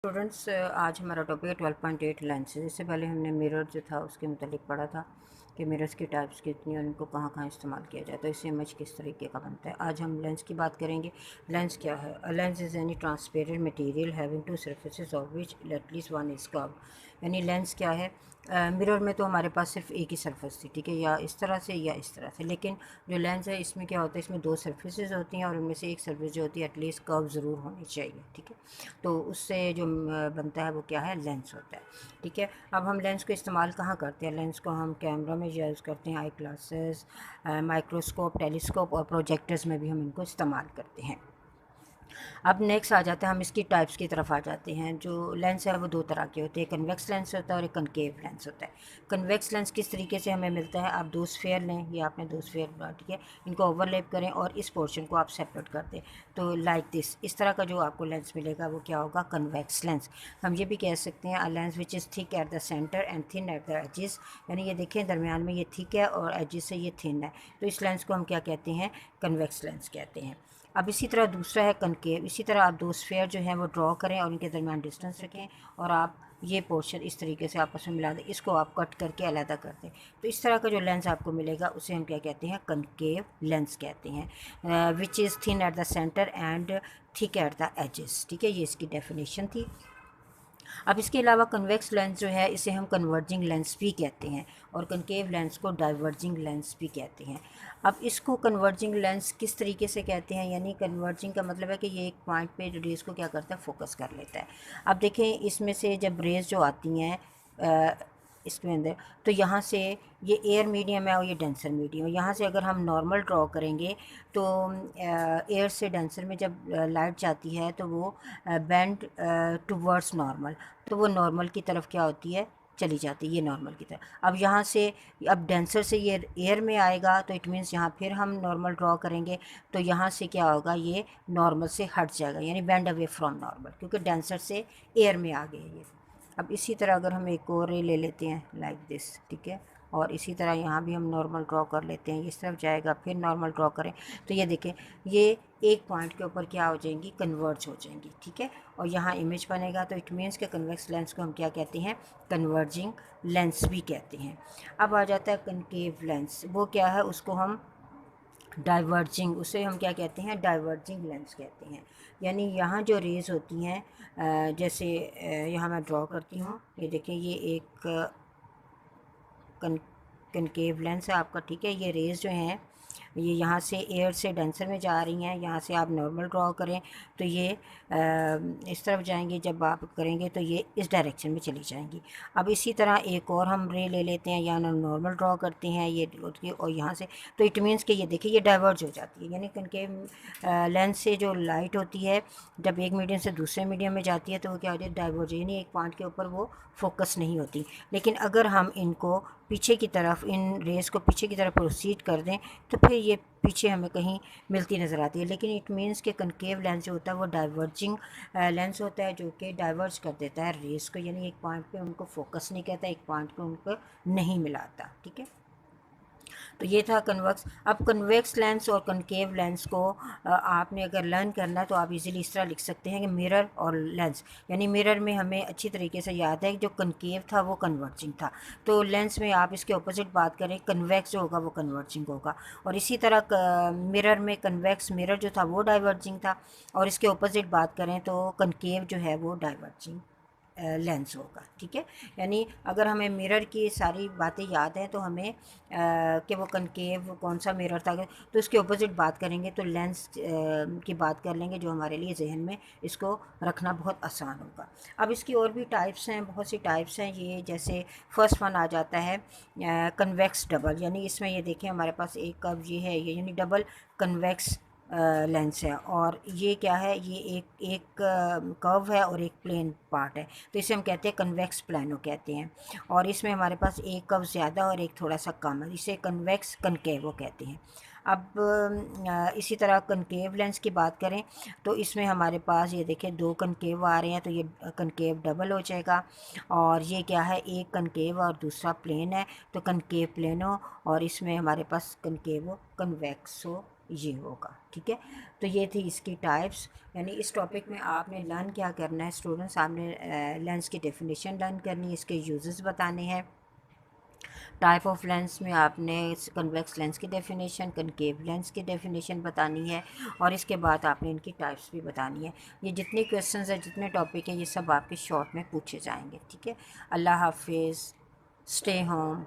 Students, आज हमारा topic है 12.8 लेंसेज। इससे पहले हमने मिरर जो था उसके मुतालिक पढ़ा था कि मिरर्स की टाइप्स कितनी और उनको कहाँ कहाँ इस्तेमाल किया जाए, तो इससे इमेज किस तरीके का बनता है। आज हम लेंस की बात करेंगे। लेंस क्या है? A lens is any transparent material having to surfaces of which at least one is curve. यानी लेंस क्या है? मिरर में तो हमारे पास सिर्फ एक ही सरफेस थी, ठीक है, या इस तरह से या इस तरह से। लेकिन जो लेंस है इसमें क्या होता है, इसमें दो सरफेसेस होती हैं और उनमें से एक सरफेस जो होती है एटलीस्ट कर्व ज़रूर होनी चाहिए, ठीक है। तो उससे जो बनता है वो क्या है? लेंस होता है, ठीक है। अब हम लेंस को इस्तेमाल कहाँ करते हैं? लेंस को हम कैमरा में यूज़ करते हैं, आई ग्लासेस, माइक्रोस्कोप, टेलीस्कोप और प्रोजेक्टर्स में भी हम इनको इस्तेमाल करते हैं। अब नेक्स्ट आ जाता है, हम इसकी टाइप्स की तरफ आ जाते हैं। जो लेंस है वो दो तरह के होते हैं, कन्वेक्स लेंस होता है और एक कनकेव लेंस होता है। कन्वेक्स लेंस किस तरीके से हमें मिलता है? आप दो स्फेयर लें, ये आपने दो स्फेयर, ठीक है, इनको ओवरलैप करें और इस पोर्शन को आप सेपरेट कर दें, तो लाइक दिस, इस तरह का जो आपको लेंस मिलेगा वो क्या होगा? Convex lens. हम ये भी कह सकते हैं a lens which is thick at the centre and thin at the edges. यानी ये देखें, दरमियान में ये थिक है और एजेस से ये थिन है, तो इस लेंस को हम क्या कहते हैं? कन्वेक्स लेंस कहते हैं। अब इसी तरह दूसरा है कनकेव। इसी तरह आप दो स्फेयर जो हैं वो ड्रॉ करें और इनके दरमियान डिस्टेंस रखें और आप ये पोर्शन इस तरीके से आपस में मिला दें, इसको आप कट करके अलग कर दें, तो इस तरह का जो लेंस आपको मिलेगा उसे हम क्या कहते हैं? कनकेव लेंस कहते हैं, which is thin at the centre and thick at the edges, ठीक है। ये इसकी डेफिनेशन थी। अब इसके अलावा कन्वेक्स लेंस जो है इसे हम कन्वर्जिंग लेंस भी कहते हैं और कनकेव लेंस को डाइवर्जिंग लेंस भी कहते हैं। अब इसको कन्वर्जिंग लेंस किस तरीके से कहते हैं? यानी कन्वर्जिंग का मतलब है कि ये एक पॉइंट पे रेज को क्या करता है? फोकस कर लेता है। अब देखें, इसमें से जब रेज जो आती हैं इसके अंदर, तो यहाँ से ये एयर मीडियम है और ये डेंसर मीडियम है। यहाँ से अगर हम नॉर्मल ड्रॉ करेंगे तो एयर से डेंसर में जब लाइट जाती है तो वो बेंड टूवर्ड्स नॉर्मल, तो वो नॉर्मल की तरफ क्या होती है? चली जाती है, ये नॉर्मल की तरफ। अब यहाँ से, अब डेंसर से ये एयर में आएगा तो इट मीन्स यहाँ फिर हम नॉर्मल ड्रॉ करेंगे तो यहाँ से क्या होगा? ये नॉर्मल से हट जाएगा, यानी बेंड अवे फ्रॉम नॉर्मल, क्योंकि डेंसर से एयर में आ गए ये। अब इसी तरह अगर हम एक और रे ले लेते हैं लाइक दिस, ठीक है, और इसी तरह यहाँ भी हम नॉर्मल ड्रॉ कर लेते हैं, इस तरफ जाएगा फिर नॉर्मल ड्रॉ करें, तो ये देखें, ये एक पॉइंट के ऊपर क्या हो जाएंगी? कन्वर्ज हो जाएंगी, ठीक है, और यहाँ इमेज बनेगा, तो इट मीन्स के कन्वेक्स लेंस को हम क्या कहते हैं? कन्वर्जिंग लेंस भी कहते हैं। अब आ जाता है कनकेव लेंस। वो क्या है? उसको हम डाइवर्जिंग, उसे हम क्या कहते हैं? डाइवर्जिंग लेंस कहते हैं। यानी यहाँ जो रेज़ होती हैं, जैसे यहाँ मैं ड्रॉ करती हूँ, ये देखिए, ये एक कन कनकेव लेंस है आपका, ठीक है। ये रेज़ जो हैं ये यहाँ से एयर से डेंसर में जा रही हैं, यहाँ से आप नॉर्मल ड्रॉ करें तो ये इस तरफ जाएंगी, जब आप करेंगे तो ये इस डायरेक्शन में चली जाएंगी। अब इसी तरह एक और हम रे ले लेते हैं, यहाँ नॉर्मल ड्रॉ करते हैं ये, और यहाँ से, तो इट मीन्स कि ये देखिए ये डाइवर्ज हो जाती है। यानी कनकेव लेंस से जो लाइट होती है जब एक मीडियम से दूसरे मीडियम में जाती है तो वो क्या हो जाती है? डाइवर्ज, यानी एक पॉइंट के ऊपर वो फोकस नहीं होती। लेकिन अगर हम इनको पीछे की तरफ, इन रेस को पीछे की तरफ प्रोसीड कर दें तो फिर ये पीछे हमें कहीं मिलती नज़र आती है। लेकिन इट मीन्स कि कनकेव लेंस जो होता है वो डाइवर्जिंग लेंस होता है, जो कि डाइवर्ज कर देता है रेस को, यानी एक पॉइंट पे उनको फोकस नहीं करता, एक पॉइंट पे उनको नहीं मिलाता, ठीक है। तो ये था कन्वेक्स। अब कन्वेक्स लेंस और कनकेव लेंस को आपने अगर लर्न करना है तो आप इजीली इस तरह लिख सकते हैं कि मिरर और लेंस। यानी मिरर में हमें अच्छी तरीके से याद है कि जो कनकेव था वो कन्वर्जिंग था, तो लेंस में आप इसके ऑपोजिट बात करें, कन्वेक्स जो होगा वो कन्वर्जिंग होगा। और इसी तरह मिरर में कन्वेक्स मिरर जो था वो डाइवर्जिंग था, और इसके ऑपोजिट बात करें तो कनकेव जो है वो डाइवर्जिंग लेंस होगा, ठीक है। यानी अगर हमें मिरर की सारी बातें याद हैं तो हमें कि वो कनकेव कौन सा मिरर था, तो उसके ऑपोजिट बात करेंगे तो लेंस की बात कर लेंगे, जो हमारे लिए जहन में इसको रखना बहुत आसान होगा। अब इसकी और भी टाइप्स हैं, बहुत सी टाइप्स हैं ये। जैसे फर्स्ट वन आ जाता है कन्वेक्स डबल, यानी इसमें ये देखें हमारे पास एक कर्व ये है, ये यानी डबल कन्वेक्स लेंस है, और ये क्या है? ये एक कर्व है और एक प्लेन पार्ट है, तो इसे हम कहते हैं कन्वेक्स प्लानो कहते हैं। और इसमें हमारे पास एक कर्व ज़्यादा और एक थोड़ा सा कम है, इसे कन्वेक्स कनकेव कहते हैं। अब इसी तरह कनकेव लेंस की बात करें तो इसमें हमारे पास ये देखिए दो कनकेव आ रहे हैं, तो ये कनकेव डबल हो जाएगा। और ये क्या है? एक कनकेव और दूसरा प्लेन है, तो कनकेव प्लेनो, और इसमें हमारे पास कनकेवो कन्वेक्सो ये होगा। ठीक है, तो ये थी इसकी टाइप्स। यानी इस टॉपिक में आपने लर्न क्या करना है स्टूडेंट्स, आपने लेंस की डेफिनेशन लर्न करनी है, इसके यूजेस बताने हैं। टाइप ऑफ लेंस में आपने कन्वेक्स लेंस की डेफिनेशन, कनकेव लेंस की डेफिनेशन बतानी है, और इसके बाद आपने इनकी टाइप्स भी बतानी है। ये जितने क्वेश्चंस हैं, जितने टॉपिक हैं, ये सब आपके शॉर्ट में पूछे जाएंगे। ठीक है, अल्लाह हाफिज़, स्टे होम।